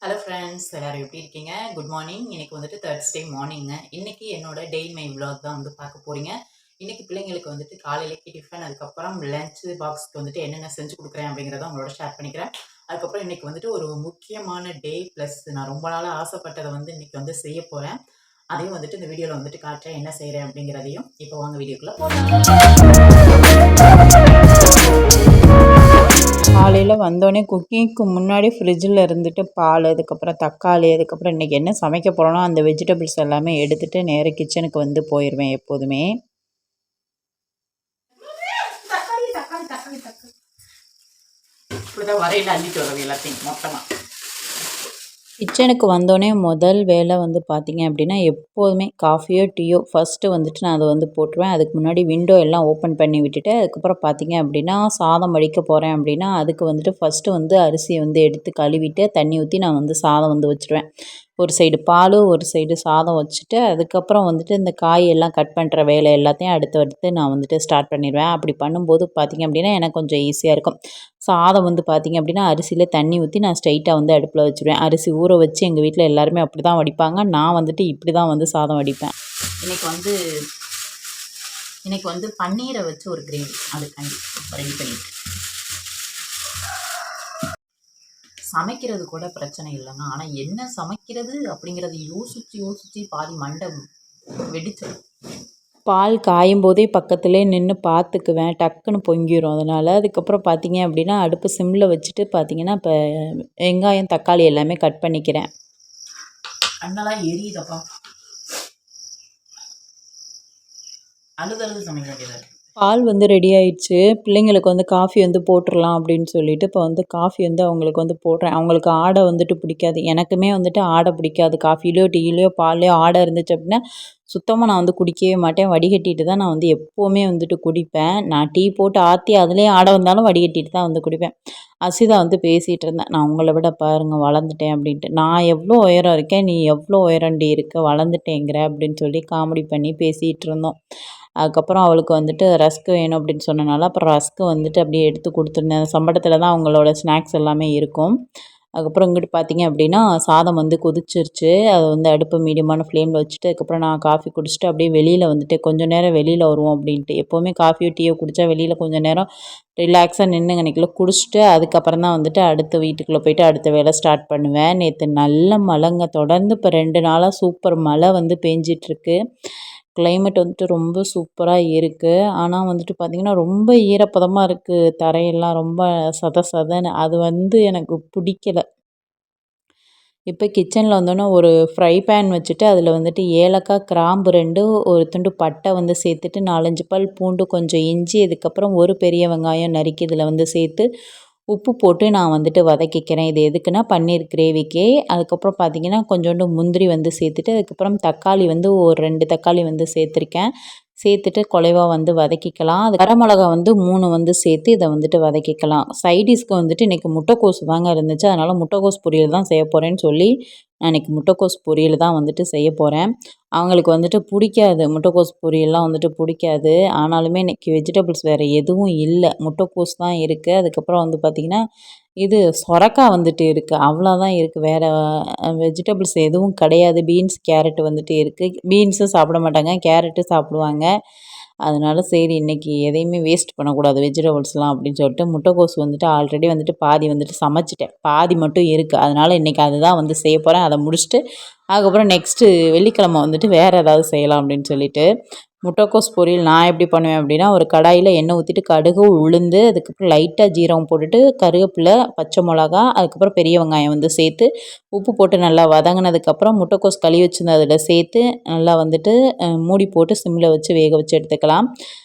Hello friends, எல்லாரும் எப்படி இருக்கீங்க? Good morning. இன்னைக்கு வந்துட்டு Thursday மார்னிங்க. இன்னைக்கு என்னோட டே மை விலாக் தான் வந்து பார்க்க போறீங்க. இன்னைக்கு பிள்ளைங்களுக்கு வந்துட்டு காலையிலேக்கு டிஃபன், அதுக்கப்புறம் லஞ்ச் பாக்ஸ்க்கு வந்துட்டு என்னென்ன செஞ்சு கொடுக்குறேன் அப்படிங்கிறத உங்களோட ஷேர் பண்ணிக்கிறேன். அதுக்கப்புறம் இன்னைக்கு வந்துட்டு ஒரு முக்கியமான டே ப்ளஸ் நான் ரொம்ப நாளாக ஆசைப்பட்டதை வந்து இன்னைக்கு வந்து செய்ய போகிறேன். அதையும் வந்துட்டு இந்த வீடியோவில் வந்துட்டு காட்டுறேன், என்ன செய்கிறேன் அப்படிங்கிறதையும். இப்போ வாங்க வீடியோக்குள்ளே காலையில் வந்தோடனே குக்கிங்க்கு முன்னாடி ஃப்ரிட்ஜில் இருந்துட்டு பால், அதுக்கப்புறம் தக்காளி, அதுக்கப்புறம் இன்றைக்கி என்ன சமைக்க போகிறோன்னா அந்த வெஜிடபிள்ஸ் எல்லாமே எடுத்துகிட்டு நேராக கிச்சனுக்கு வந்து போயிடுவேன் எப்போதுமே. வரையில் அள்ளிட்டு வரது எல்லாத்தையும் மொத்தமாக. கிச்சனுக்கு வந்தோடனே முதல் வேலை வந்து பார்த்திங்க அப்படின்னா எப்போதுமே காஃபியோ டீயோ ஃபஸ்ட்டு வந்துட்டு நான் அதை வந்து போட்டுருவேன். அதுக்கு முன்னாடி விண்டோ எல்லாம் ஓப்பன் பண்ணி விட்டுட்டு அதுக்கப்புறம் பார்த்திங்க அப்படின்னா சாதம் வடிக்க போகிறேன் அப்படின்னா அதுக்கு வந்துட்டு ஃபஸ்ட்டு வந்து அரிசியை வந்து எடுத்து கழுவிட்டு தண்ணி ஊற்றி நான் வந்து சாதம் வந்து வச்சுருவேன். ஒரு சைடு பால், ஒரு சைடு சாதம் வச்சுட்டு அதுக்கப்புறம் வந்துட்டு இந்த காயெல்லாம் கட் பண்ணுற வேலை எல்லாத்தையும் அடுத்து நான் வந்துட்டு ஸ்டார்ட் பண்ணிடுவேன். அப்படி பண்ணும்போது பார்த்திங்க அப்படின்னா எனக்கு கொஞ்சம் ஈஸியாக இருக்கும். சாதம் வந்து பார்த்திங்க அப்படின்னா அரிசியில் தண்ணி ஊற்றி நான் ஸ்ட்ரைட்டாக வந்து அடுப்பில் வச்சுருவேன். அரிசி ஊற வச்சு எங்கள் வீட்டில் எல்லாருமே அப்படி தான் வடிப்பாங்க. நான் வந்துட்டு இப்படி தான் வந்து சாதம் வடிப்பேன். இன்றைக்கி வந்து பன்னீரை வச்சு ஒரு கிரேவி அதுக்காண்டி ரெடி பண்ணிட்டு சமைக்கிறது கூட பிரச்சனை இல்லைங்க. ஆனால் என்ன சமைக்கிறது அப்படிங்கிறத யோசித்து பாதி மண்டை வெடிச்சு. பால் காயும் போதே பக்கத்துலேயே நின்று பார்த்துக்குவேன், டக்குன்னு பொங்கிடும். அதனால் அதுக்கப்புறம் பார்த்திங்க அப்படின்னா அடுப்பு சிம்மில் வச்சுட்டு பார்த்திங்கன்னா இப்போ வெங்காயம் தக்காளி எல்லாமே கட் பண்ணிக்கிறேன். கண்ணெல்லாம் எரியுதப்பா, அழுது சமைக்க வேண்டியதாக இருக்குது. பால் வந்து ரெடி ஆயிடுச்சு. பிள்ளைங்களுக்கு வந்து காஃபி வந்து போட்டுடலாம் அப்படின்னு சொல்லிட்டு இப்போ வந்து காஃபி வந்து அவங்களுக்கு வந்து போடுறேன். அவங்களுக்கு ஆடை வந்துட்டு பிடிக்காது. எனக்குமே வந்துட்டு ஆடை பிடிக்காது. காஃபிலையோ டீலையோ பால்லையோ ஆடை இருந்துச்சு அப்படின்னா சுத்தமாக நான் வந்து குடிக்கவே மாட்டேன். வடிகட்டிட்டு தான் நான் வந்து எப்போவுமே வந்துட்டு குடிப்பேன். நான் டீ போட்டு ஆற்றி அதுலேயே ஆடை வந்தாலும் வடிகட்டிட்டு தான் வந்து குடிப்பேன். அசிதா வந்து பேசிகிட்டு இருந்தேன், நான் உங்களை விட பாருங்கள் வளர்ந்துட்டேன் அப்படின்ட்டு. நான் எவ்வளோ உயரம் இருக்கேன், நீ எவ்வளோ உயரண்டி இருக்க, வளர்ந்துட்டேங்கிற அப்படின்னு சொல்லி காமெடி பண்ணி பேசிகிட்டு இருந்தோம். அதுக்கப்புறம் அவளுக்கு வந்துட்டு ரஸ்க்கு வேணும் அப்படின்னு சொன்னனால அப்புறம் ரஸ்க்கு வந்துட்டு அப்படியே எடுத்து கொடுத்துருந்தேன். அந்த சம்பளத்தில் தான் அவங்களோட ஸ்நாக்ஸ் எல்லாமே இருக்கும். அதுக்கப்புறம் இங்கிட்டு பார்த்திங்க அப்படின்னா சாதம் வந்து கொதிச்சிருச்சு. அதை வந்து அடுப்பு மீடியமான ஃப்ளேமில் வச்சுட்டு அதுக்கப்புறம் நான் காஃபி குடிச்சிட்டு அப்படியே வெளியில் வந்துட்டு கொஞ்சம் நேரம் வெளியில் வருவோம் அப்படின்ட்டு. எப்போவுமே காஃபியோ டீயோ குடித்தா வெளியில் கொஞ்சம் நேரம் ரிலாக்ஸாக நின்று அன்றைக்கில் குடிச்சிட்டு அதுக்கப்புறம் தான் வந்துட்டு அடுத்த வீட்டுக்குள்ளே போய்ட்டு அடுத்த வேலை ஸ்டார்ட் பண்ணுவேன். நேற்று நல்ல மழைங்க, தொடர்ந்து இப்போ 2 நாளாக சூப்பர் மழை வந்து பேஞ்சிட்ருக்கு. கிளைமேட் வந்துட்டு ரொம்ப சூப்பராக இருக்குது. ஆனால் வந்துட்டு பார்த்திங்கன்னா ரொம்ப ஈரப்பதமாக இருக்குது. தரையெல்லாம் ரொம்ப சதன்னு. அது வந்து எனக்கு பிடிக்கல. இப்போ கிச்சனில் வந்தோன்னே ஒரு ஃப்ரை பேன் வச்சுட்டு அதில் வந்துட்டு ஏலக்காய், கிராம்பு 2, ஒரு துண்டு பட்டை வந்து சேர்த்துட்டு 4, 5 பல் பூண்டு, கொஞ்சம் இஞ்சி, அதுக்கப்புறம் ஒரு பெரிய வெங்காயம் நறுக்கி இதில் வந்து சேர்த்து உப்பு போட்டு நான் வந்துட்டு வதக்கிக்கிறேன். இது எதுக்குன்னா பன்னீர் கிரேவிக்கே. அதுக்கப்புறம் பார்த்திங்கன்னா கொஞ்சோண்டு முந்திரி வந்து சேர்த்துட்டு அதுக்கப்புறம் தக்காளி வந்து ஒரு 2 தக்காளி வந்து சேர்த்துருக்கேன். சேர்த்துட்டு குலைவா வந்து வதக்கிக்கலாம். அது வரமிளகா வந்து 3 வந்து சேர்த்து இதை வந்துட்டு வதக்கிக்கலாம். சைடிஷ்க்கு வந்துட்டு இன்றைக்கி முட்டைக்கோஸ் தாங்க இருந்துச்சு. அதனால் முட்டைக்கோஸ் பொரியல் தான் செய்ய போகிறேன்னு சொல்லி நான் இன்றைக்கி முட்டைக்கோஸ் பொரியல் தான் வந்துட்டு செய்ய போகிறேன். அவங்களுக்கு வந்துட்டு பிடிக்காது, முட்டைக்கோஸ் பொரியல்லாம் வந்துட்டு பிடிக்காது. ஆனாலுமே இன்றைக்கி வெஜிடபிள்ஸ் வேறு எதுவும் இல்லை, முட்டைக்கோஸ் தான் இருக்குது. அதுக்கப்புறம் வந்து பார்த்திங்கன்னா இது சொரக்காய் வந்துட்டு இருக்குது, அவ்வளோதான் இருக்குது. வேறு வெஜிடபிள்ஸ் எதுவும் கிடையாது. பீன்ஸ், கேரட் வந்துட்டு இருக்குது. பீன்ஸும் சாப்பிட மாட்டாங்க, கேரட்டு சாப்பிடுவாங்க. அதனால சரி இன்றைக்கி எதையுமே வேஸ்ட் பண்ணக்கூடாது வெஜிடபிள்ஸ்லாம் அப்படின்னு சொல்லிட்டு முட்டைக்கோஸ் வந்துட்டு ஆல்ரெடி வந்துட்டு பாதி வந்துட்டு சமைச்சிட்டேன், பாதி மட்டும் இருக்குது. அதனால் இன்றைக்கி அதுதான் வந்து செய்ய போகிறேன். அதை முடிச்சுட்டு அதுக்கப்புறம் நெக்ஸ்ட்டு வெள்ளிக்கிழமை வந்துட்டு வேறு ஏதாவது செய்யலாம் அப்படின்னு சொல்லிட்டு முட்டைக்கோஸ் பொரியல் நான் எப்படி பண்ணுவேன் அப்படின்னா ஒரு கடாயில் எண்ணெய் ஊற்றிட்டு கடுகு, உளுந்து, அதுக்கப்புறம் லைட்டாக ஜீரகம் போட்டுட்டு கருவேப்பிலை, பச்சை மிளகா, அதுக்கப்புறம் பெரிய வெங்காயம் வந்து சேர்த்து உப்பு போட்டு நல்லா வதங்கினதுக்கப்புறம் முட்டைக்கோஸ் கழுவி வச்சுருந்து அதில் சேர்த்து நல்லா வந்துட்டு மூடி போட்டு சிம்மில் வச்சு வேக வச்சு எடுத்துக்கலாம்.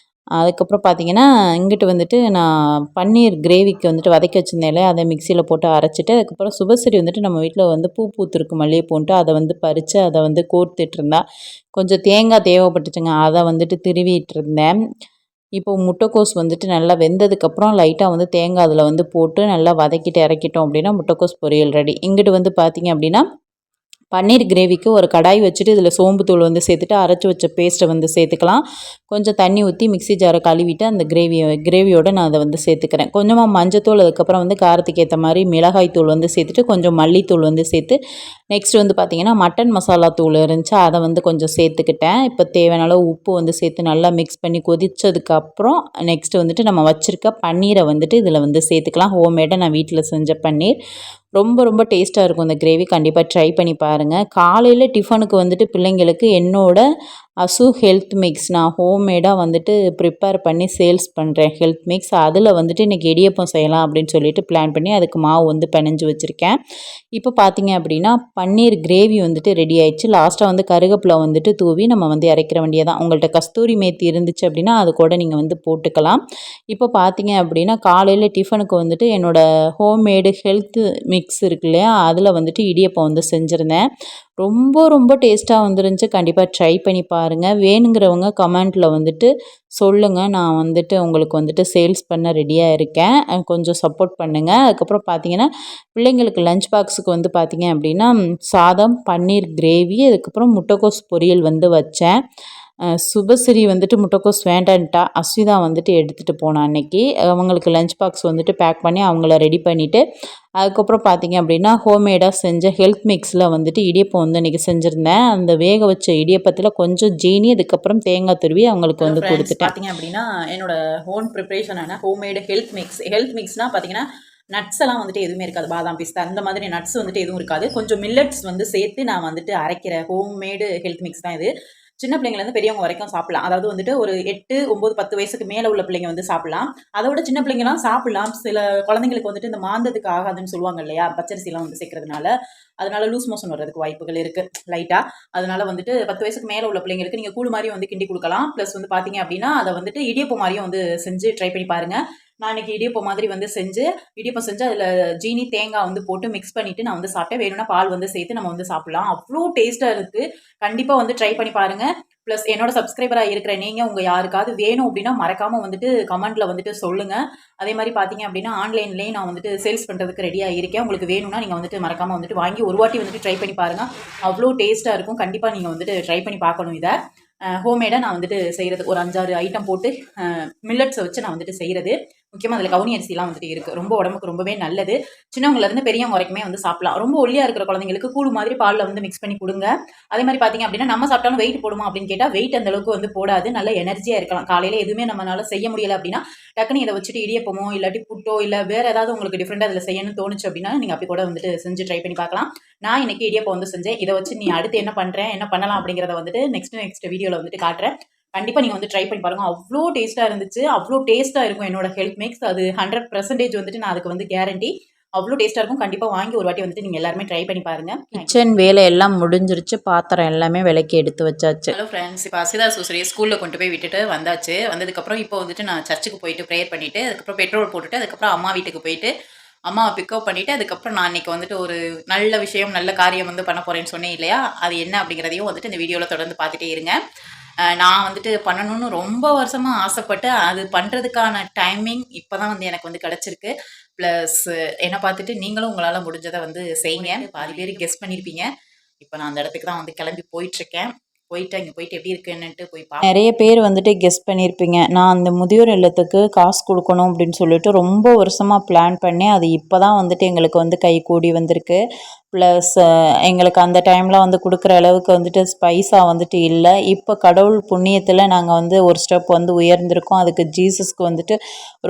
அதுக்கப்புறம் பார்த்திங்கன்னா இங்கிட்டு வந்துட்டு நான் பன்னீர் கிரேவிக்கு வந்துட்டு வதக்கி வச்சுருந்தேன்ல, அதை மிக்சியில் போட்டு அரைச்சிட்டு அதுக்கப்புறம் சுபஸ்ரீ வந்துட்டு நம்ம வீட்டில் வந்து பூ பூத்திருக்கு மல்லிகைப்பூன்ட்டு அதை வந்து பறித்து அதை வந்து கோர்த்துட்ருந்தா. கொஞ்சம் தேங்காய் தேவைப்பட்டுச்சுங்க, அதை வந்துட்டு திருவிட்டு இருந்தேன். இப்போ முட்டைக்கோஸ் வந்துட்டு நல்லா வெந்ததுக்கப்புறம் லைட்டாக வந்து தேங்காய் அதில் வந்து போட்டு நல்லா வதக்கிட்டு இறக்கிட்டோம் அப்படின்னா முட்டைக்கோஸ் பொரியல் ரெடி. இங்கிட்டு வந்து பார்த்திங்க அப்படின்னா பன்னீர் கிரேவிக்கு ஒரு கடாய் வச்சுட்டு இதில் சோம்பு தூள் வந்து சேர்த்துட்டு அரைச்சி வச்ச பேஸ்ட்டை வந்து சேர்த்துக்கலாம். கொஞ்சம் தண்ணி ஊற்றி மிக்ஸி ஜாரை கழுவிட்டு அந்த கிரேவியோடு நான் அதை வந்து சேர்த்துக்கிறேன். கொஞ்சமாக மஞ்சத்தூள், அதுக்கப்புறம் வந்து காரத்துக்கு ஏற்ற மாதிரி மிளகாய் தூள் வந்து சேர்த்துட்டு கொஞ்சம் மல்லித்தூள் வந்து சேர்த்து நெக்ஸ்ட் வந்து பார்த்திங்கன்னா மட்டன் மசாலா தூள் இருந்துச்சு, அதை வந்து கொஞ்சம் சேர்த்துக்கிட்டேன். இப்போ தேவையான அளவு உப்பு வந்து சேர்த்து நல்லா மிக்ஸ் பண்ணி கொதித்ததுக்கப்புறம் நெக்ஸ்ட்டு வந்துட்டு நம்ம வச்சுருக்க பன்னீரை வந்துட்டு இதில் வந்து சேர்த்துக்கலாம். ஹோம்மேடாக நான் வீட்டில் செஞ்ச பன்னீர் ரொம்ப ரொம்ப டேஸ்ட்டாக இருக்கும். இந்த கிரேவி கண்டிப்பாக ட்ரை பண்ணி பாருங்கள். காலையில் டிஃபனுக்கு வந்துட்டு பிள்ளைங்களுக்கு என்னோட அசு ஹெல்த் மிக்ஸ் நான் ஹோம்மேடாக வந்துட்டு ப்ரிப்பேர் பண்ணி சேல்ஸ் பண்ணுறேன். ஹெல்த் மிக்ஸ் அதில் வந்துட்டு இன்றைக்கி இடியப்பம் செய்யலாம் அப்படின்னு சொல்லிட்டு பிளான் பண்ணி அதுக்கு மாவு வந்து பிணைஞ்சு வச்சுருக்கேன். இப்போ பார்த்தீங்க அப்படின்னா பன்னீர் கிரேவி வந்துட்டு ரெடி ஆயிடுச்சு. லாஸ்ட்டாக வந்து கருவேப்பிலை வந்துட்டு தூவி நம்ம வந்து இறக்கிற வேண்டியதான். உங்கள்கிட்ட கஸ்தூரி மேத்தி இருந்துச்சு அப்படின்னா அது கூட நீங்கள் வந்து போட்டுக்கலாம். இப்போ பார்த்தீங்க அப்படின்னா காலையில் டிஃபனுக்கு வந்துட்டு என்னோடய ஹோம்மேடு ஹெல்த் மிக்ஸ் இருக்கு இல்லையா, அதில் வந்துட்டு இடியப்பம் வந்து செஞ்சுருந்தேன். ரொம்ப ரொம்ப டேஸ்ட்டாக வந்துருந்துச்சு. கண்டிப்பாக ட்ரை பண்ணி பாருங்கள். வேணுங்கிறவங்க கமெண்ட்டில் வந்துட்டு சொல்லுங்கள். நான் வந்துட்டு உங்களுக்கு வந்துட்டு சேல்ஸ் பண்ண ரெடியாக இருக்கேன். கொஞ்சம் சப்போர்ட் பண்ணுங்கள். அதுக்கப்புறம் பார்த்தீங்கன்னா பிள்ளைங்களுக்கு லஞ்ச் பாக்ஸுக்கு வந்து பார்த்தீங்க அப்படின்னா சாதம், பன்னீர் கிரேவி, அதுக்கப்புறம் முட்டைக்கோஸ் பொரியல் வந்து வச்சேன். சுபஸ்ரீ வந்துட்டு முட்டைக்கோஸ் வேண்டான்ட்டா. அஸ்விதா வந்துட்டு எடுத்துகிட்டு போனா அன்னைக்கு. அவங்களுக்கு லஞ்ச் பாக்ஸ் வந்துட்டு பேக் பண்ணி அவங்கள ரெடி பண்ணிவிட்டு அதுக்கப்புறம் பார்த்தீங்க அப்படின்னா ஹோம்மேடாக செஞ்ச ஹெல்த் மிக்ஸில் வந்துட்டு இடியப்பம் வந்து இன்றைக்கி செஞ்சுருந்தேன். அந்த வேக வச்ச இடியப்பத்தில் கொஞ்சம் ஜீனி, அதுக்கப்புறம் தேங்காய் துருவி அவங்களுக்கு வந்து கொடுத்துட்டேன். பார்த்தீங்க அப்படின்னா என்னோடய ஹோம் ப்ரிப்ரேஷனான ஹோம்மேடு ஹெல்த் மிக்ஸ்னால் பார்த்தீங்கன்னா நட்ஸ் எல்லாம் வந்துட்டு எதுவுமே இருக்காது. பாதாம், பிஸ்தா அந்த மாதிரி நட்ஸ் வந்துட்டு எதுவும் இருக்காது. கொஞ்சம் மில்லட்ஸ் வந்து சேர்த்து நான் வந்துட்டு அரைக்கிற ஹோம்மேடு ஹெல்த் மிக்ஸ் தான் இது. சின்ன பிள்ளைங்கலேருந்து பெரியவங்க வரைக்கும் சாப்பிடலாம். அதாவது வந்துட்டு ஒரு 8, 9, 10 வயசுக்கு மேலே உள்ள பிள்ளைங்க வந்து சாப்பிடலாம். அதை விட சின்ன பிள்ளைங்கலாம் சாப்பிடலாம். சில குழந்தைங்களுக்கு வந்துட்டு இந்த மாந்தத்துக்கு ஆகாதுன்னு சொல்லுவாங்க இல்லையா, பச்சரிசிலாம் வந்து சேர்க்கறதுனால. அதனால லூஸ் மோஷன் வர்றதுக்கு வாய்ப்புகள் இருக்குது லைட்டாக. அதனால வந்துட்டு 10 வயசுக்கு மேலே உள்ள பிள்ளைங்களுக்கு நீங்கள் கூழ் மாதிரி வந்து கிண்டி கொடுக்கலாம். ப்ளஸ் வந்து பார்த்தீங்க அப்படின்னா அதை வந்துட்டு இடியப்பம் மாதிரியும் வந்து செஞ்சு ட்ரை பண்ணி பாருங்கள். நான் இன்றைக்கி இடியப்பம் மாதிரி வந்து இடியப்பம் செஞ்சு அதில் ஜீனி, தேங்காய் வந்து போட்டு மிக்ஸ் பண்ணிவிட்டு நான் வந்து சாப்பிட்டேன். வேணும்னா பால் வந்து சேர்த்து நம்ம வந்து சாப்பிட்லாம். அவ்வளோ டேஸ்ட்டாக இருக்குது. கண்டிப்பாக வந்து ட்ரை பண்ணி பாருங்கள். ப்ளஸ் என்னோட சப்ஸ்கிரைபராக இருக்கிற நீங்கள் உங்கள் யாருக்காவது வேணும் அப்படின்னா மறக்காமல் வந்துட்டு கமெண்ட்டில் வந்துட்டு சொல்லுங்கள். அதே மாதிரி பார்த்தீங்க அப்படின்னா ஆன்லைன்லேயும் நான் வந்துட்டு சேல்ஸ் பண்ணுறதுக்கு ரெடியாக இருக்கேன். உங்களுக்கு வேணும்னா நீங்கள் வந்துட்டு மறக்காமல் வந்துட்டு வாங்கி ஒரு வாட்டி வந்துட்டு ட்ரை பண்ணி பாருங்கள். அவ்வளோ டேஸ்ட்டாக இருக்கும். கண்டிப்பாக நீங்கள் வந்துட்டு ட்ரை பண்ணி பார்க்கணும். இதை ஹோம்மேடாக நான் வந்துட்டு செய்கிறது ஒரு 5-6 ஐட்டம் போட்டு மில்லட்ஸை வச்சு நான் வந்துட்டு செய்கிறது. முக்கியமாக அதில் கவுனி அரிசிலாம் வந்துட்டு இருக்குது. ரொம்ப உடம்புக்கு ரொம்பவே நல்லது. சின்னவங்கலேருந்து பெரியவங்க வரைக்குமே வந்து சாப்பிடலாம். ரொம்ப ஒல்லியாக இருக்கிற குழந்தைங்களுக்கு கூழ் மாதிரி பாலில் வந்து மிக்ஸ் பண்ணி கொடுங்க. அதே மாதிரி பார்த்தீங்க அப்படின்னா நம்ம சாப்பிட்டாலும் வெயிட் போடுமா அப்படின்னு கேட்டால் வெயிட் அந்த அளவுக்கு வந்து போடாது. நல்ல எனர்ஜியாக இருக்கலாம். காலையில் எதுவுமே நம்மளால செய்ய முடியலை அப்படின்னா டக்குனு இதை வச்சுட்டு இடியப்பமோ இல்லாட்டி புட்டோ இல்லை வேறு ஏதாவது உங்களுக்கு டிஃப்ரெண்ட்டாக அதில் செய்யணும்னு தோணுச்சு அப்படின்னா நீங்கள் அப்படி கூட வந்துட்டு செஞ்சு ட்ரை பண்ணி பார்க்கலாம். நான் இன்றைக்கி இடியப்பம் வந்து செஞ்சேன். இதை வச்சு நீ அடுத்து என்ன பண்ணுறேன், என்ன பண்ணலாம் அப்படிங்கிறத வந்துட்டு நெக்ஸ்ட் வீடியோவில் வந்துட்டு காட்டுறேன். கண்டிப்பாக நீங்கள் வந்து ட்ரை பண்ணி பாருங்கள். அவ்வளோ டேஸ்ட்டாக இருந்துச்சு. அவ்வளோ டேஸ்ட்டாக இருக்கும் என்னோட ஹெல்த் மிக்ஸ். அது 100% வந்துட்டு நான் அதுக்கு வந்து கேரண்டி. அவ்வளோ டேஸ்ட்டாக இருக்கும். கண்டிப்பாக வாங்கி ஒரு வாட்டி வந்துட்டு நீங்கள் எல்லாருமே ட்ரை பண்ணி பாருங்கள். கிச்சன் வேலை எல்லாம் முடிஞ்சிருச்சு. பாத்திரம் எல்லாமே விலைக்கு எடுத்து வச்சாச்சு. ஹலோ ஃப்ரெண்ட்ஸ், இப்போ அசிதா சூசரியை ஸ்கூலில் கொண்டு போய் விட்டுட்டு வந்தாச்சு. வந்ததுக்கப்புறம் இப்போ வந்துட்டு நான் சர்ச்சுக்கு போயிட்டு ப்ரேயர் பண்ணிவிட்டு அதுக்கப்புறம் பெட்ரோல் போட்டுட்டு அதுக்கப்புறம் அம்மா வீட்டுக்கு போயிட்டு அம்மாவை பிக்கப் பண்ணிவிட்டு அதுக்கப்புறம் நான் இன்றைக்கி வந்துட்டு ஒரு நல்ல விஷயம் நல்ல காரியம் வந்து பண்ண போகிறேன்னு சொன்னேன் இல்லையா, அது என்ன அப்படிங்கிறதையும் வந்துட்டு இந்த வீடியோவில் தொடர்ந்து பார்த்துட்டே இருங்க. நான் வந்துட்டு பண்ணணும்னு ரொம்ப வருஷமாக ஆசைப்பட்டு அது பண்ணுறதுக்கான டைமிங் இப்போ தான் வந்து எனக்கு வந்து கிடச்சிருக்கு. ப்ளஸ் என்னை பார்த்துட்டு நீங்களும் உங்களால் முடிஞ்சதை வந்து செய்யுங்க. பாதி பேர் கெஸ் பண்ணியிருப்பீங்க. இப்போ நான் அந்த இடத்துக்கு தான் வந்து கிளம்பி போயிட்டுருக்கேன். போயிட்டு அங்கே போயிட்டு எப்படி இருக்குன்னுட்டு போய் நிறைய பேர் வந்துட்டு கெஸ் பண்ணியிருப்பீங்க. நான் அந்த முதியோர் இல்லத்துக்கு காசு கொடுக்கணும் அப்படின்னு சொல்லிட்டு ரொம்ப வருஷமாக பிளான் பண்ணி அது இப்போ தான் வந்துட்டு எங்களுக்கு வந்து கை கூடி வந்திருக்கு. ப்ளஸ் எங்களுக்கு அந்த டைமில் வந்து கொடுக்குற அளவுக்கு வந்துட்டு பைசா வந்துட்டு இல்லை. இப்போ கடவுள் புண்ணியத்தில் நாங்கள் வந்து ஒரு ஸ்டெப் வந்து உயர்ந்திருக்கோம். அதுக்கு ஜீசஸ்க்கு வந்துட்டு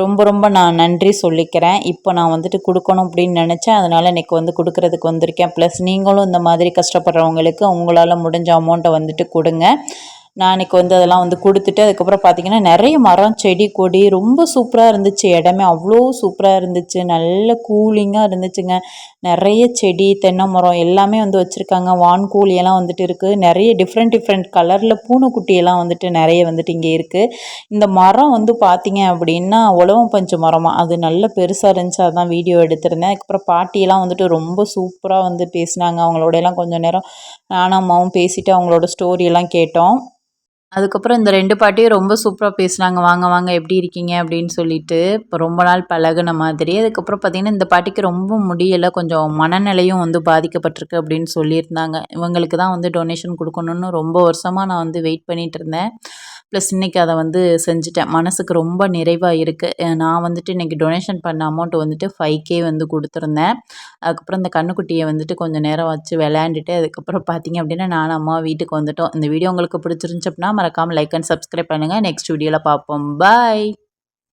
ரொம்ப ரொம்ப நான் நன்றி சொல்லிக்கிறேன். இப்போ நான் வந்துட்டு கொடுக்கணும் அப்படின்னு நினச்சேன். அதனால் இன்றைக்கி வந்து கொடுக்குறதுக்கு வந்திருக்கேன். ப்ளஸ் நீங்களும் இந்த மாதிரி கஷ்டப்படுறவங்களுக்கு உங்களால் முடிஞ்ச அமௌண்ட்டை வந்துட்டு கொடுங்க. நான் இன்றைக்கி வந்து அதெல்லாம் வந்து கொடுத்துட்டு அதுக்கப்புறம் பார்த்திங்கன்னா நிறைய மரம் செடி கொடி ரொம்ப சூப்பராக இருந்துச்சு. இடமே அவ்வளோ சூப்பராக இருந்துச்சு. நல்ல கூலிங்காக இருந்துச்சுங்க. நிறைய செடி தென்னை மரம் எல்லாமே வந்து வச்சுருக்காங்க. வான்கோழியெல்லாம் வந்துட்டு இருக்குது. நிறைய டிஃப்ரெண்ட் கலரில் பூனைக்குட்டியெல்லாம் வந்துட்டு நிறைய வந்துட்டு இங்கே இருக்குது. இந்த மரம் வந்து பார்த்திங்க அப்படின்னா உலவம் பஞ்சு மரமாக அது நல்ல பெருசாக இருந்துச்சு. அதான் வீடியோ எடுத்திருந்தேன். அதுக்கப்புறம் பாட்டியெல்லாம் வந்துட்டு ரொம்ப சூப்பராக வந்து பேசினாங்க. அவங்களோடையெல்லாம் கொஞ்சம் நேரம் நானும் அம்மாவும் பேசிவிட்டு அவங்களோட ஸ்டோரியெல்லாம் கேட்டோம். அதுக்கப்புறம் இந்த 2 பாட்டியும் ரொம்ப சூப்பரா பேசுனாங்க. "வாங்க, வாங்க எப்படி இருக்கீங்க?" அப்படின்னு சொல்லிட்டு. இப்போ ரொம்ப நாள் பழகுன மாதிரி. அதுக்கப்புறம் பார்த்தீங்கன்னா, இந்த பாட்டிக்கு ரொம்ப முடியல. கொஞ்சம் மனநிலையும் வந்து பாதிக்கப்பட்டிருக்கு அப்படின்னு சொல்லியிருந்தாங்க. இவங்களுக்கு தான் வந்து டொனேஷன் குடுக்கணும்னு ரொம்ப வருஷமா நான் வந்து வெயிட் பண்ணிட்டு இருந்தேன். ப்ளஸ் இன்னைக்கு அத வந்து செஞ்சுட்டேன். மனசுக்கு ரொம்ப நிறைவா இருக்கு. நான் வந்துட்டு இன்னைக்கு டொனேஷன் பண்ண அமௌண்ட் வந்துட்டு 5K வந்து குடுத்துருந்தேன். அதுக்கப்புறம் இந்த கன்னுக்குட்டிய வந்துட்டு கொஞ்சம் நேரம் வச்சு விளையாண்டுட்டு, அதுக்கப்புறம் பார்த்தீங்க அப்படின்னா, நானும் அம்மாவும் வீட்டுக்கு வந்துட்டோம். இந்த வீடியோ உங்களுக்கு பிடிச்சிருந்துச்சு அப்படின்னா, மறக்காம லைக் அண்ட் சப்ஸ்கிரைப் பண்ணுங்க. நெக்ஸ்ட் வீடியோல பார்ப்போம். பாய்.